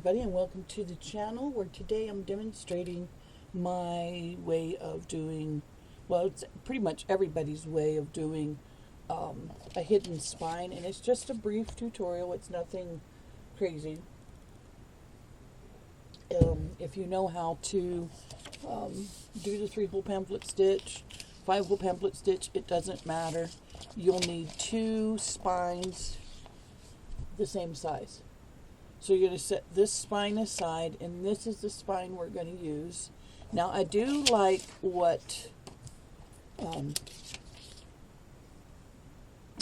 everybody, and welcome to the channel where today I'm demonstrating my way of doing, well, it's pretty much everybody's way of doing a hidden spine, and it's just a brief tutorial. It's nothing crazy. If you know how to do the 3-hole pamphlet stitch, 5-hole pamphlet stitch, it doesn't matter. You'll need 2 spines the same size. So you're going to set this spine aside, and this is the spine we're going to use. Now, I do like what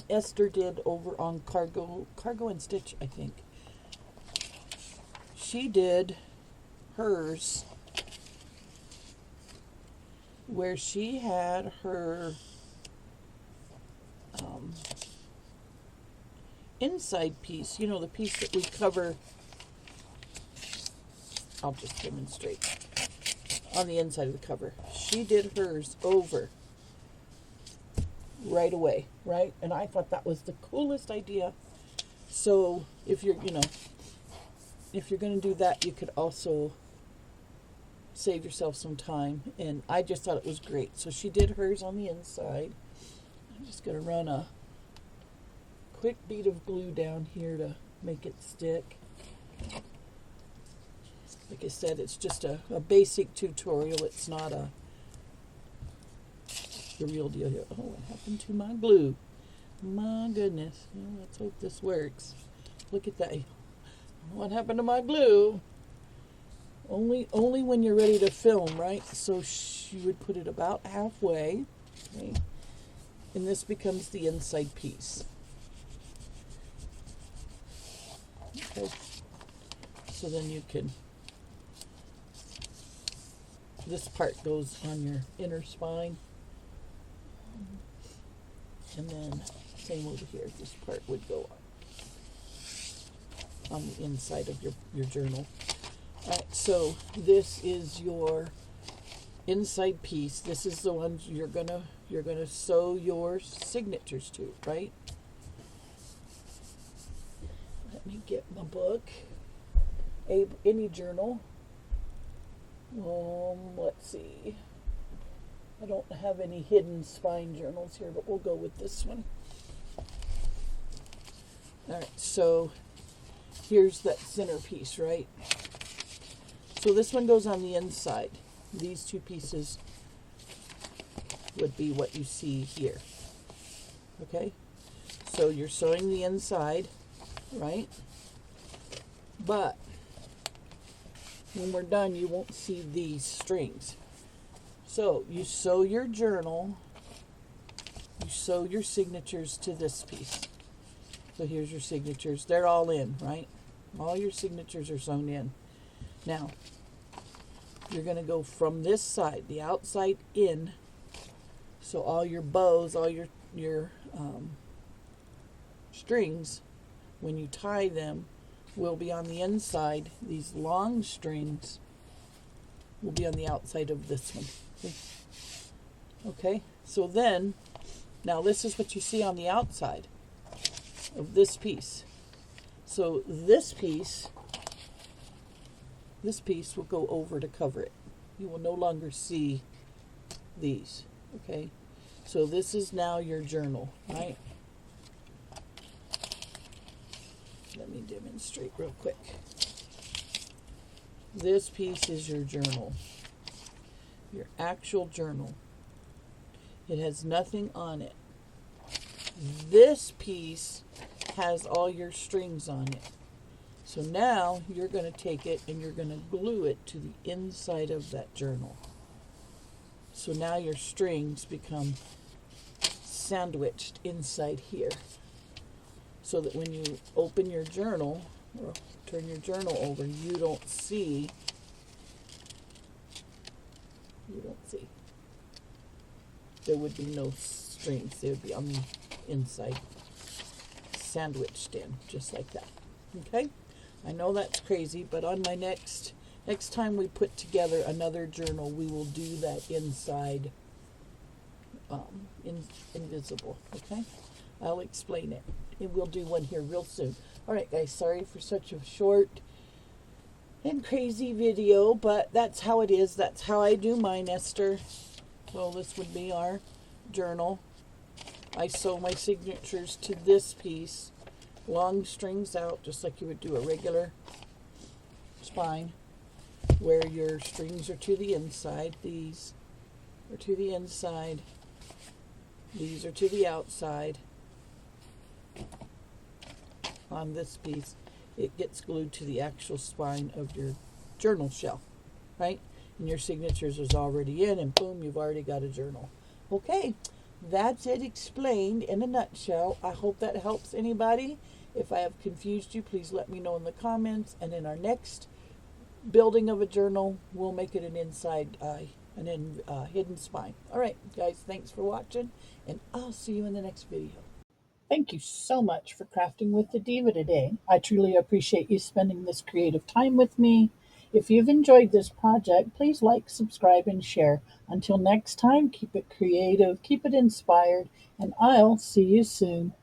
Esther did over on Cargo and Stitch, I think. She did hers where she had her inside piece, you know, the piece that we cover. I'll just demonstrate on the inside of the cover. She did hers over right away, right? And I thought that was the coolest idea. So if you're, if you're going to do that, you could also save yourself some time. And I just thought it was great. So she did hers on the inside. I'm just going to run a quick bead of glue down here to make it stick. Like I said, it's just a basic tutorial. It's not the real deal here. Oh, what happened to my glue? My goodness. Well, let's hope this works. Look at that. What happened to my glue? Only when you're ready to film, right? So you would put it about halfway. Okay. And this becomes the inside piece. Okay. So then you can, this part goes on your inner spine. And then same over here, this part would go on the inside of your journal. Alright, so this is your inside piece. This is the one you're gonna sew your signatures to, right? Let me get my book. Any journal. Let's see. I don't have any hidden spine journals here, but we'll go with this one. Alright, so here's that center piece, right? So this one goes on the inside. These 2 pieces would be what you see here. Okay? So you're sewing the inside, right? But when we're done, you won't see these strings. So you sew your journal, you sew your signatures to this piece. So here's your signatures. They're all in, right? All your signatures are sewn in. Now, you're going to go from this side, the outside in. So all your bows, all your strings, when you tie them, will be on the inside. These long strings will be on the outside of this one. Okay, so then, now this is what you see on the outside of this piece. So this piece will go over to cover it. You will no longer see these. Okay, so this is now your journal, right? Let me demonstrate real quick. This piece is your journal, your actual journal. It has nothing on it. This piece has all your strings on it. So now you're going to take it and you're going to glue it to the inside of that journal. So now your strings become sandwiched inside here. So that when you open your journal, or turn your journal over, you don't see. There would be no strings. They would be on the inside, sandwiched in, just like that. Okay? I know that's crazy, but on my next time we put together another journal, we will do that inside invisible. Okay? I'll explain it. And we'll do one here real soon. All right, guys, sorry for such a short and crazy video, but that's how it is. That's how I do mine, Esther. So this would be our journal. I sew my signatures to this piece, long strings out, just like you would do a regular spine, where your strings are to the inside. These are to the inside. These are to the outside. On this piece, it gets glued to the actual spine of your journal shell, right? And your signatures is already in, and boom, you've already got a journal. Okay, that's it explained in a nutshell. I hope that helps anybody. If I have confused you, please let me know in the comments. And in our next building of a journal, we'll make it an inside hidden spine. All right, guys, thanks for watching, and I'll see you in the next video. Thank you so much for crafting with the Diva today. I truly appreciate you spending this creative time with me. If you've enjoyed this project, please like, subscribe, and share. Until next time, keep it creative, keep it inspired, and I'll see you soon.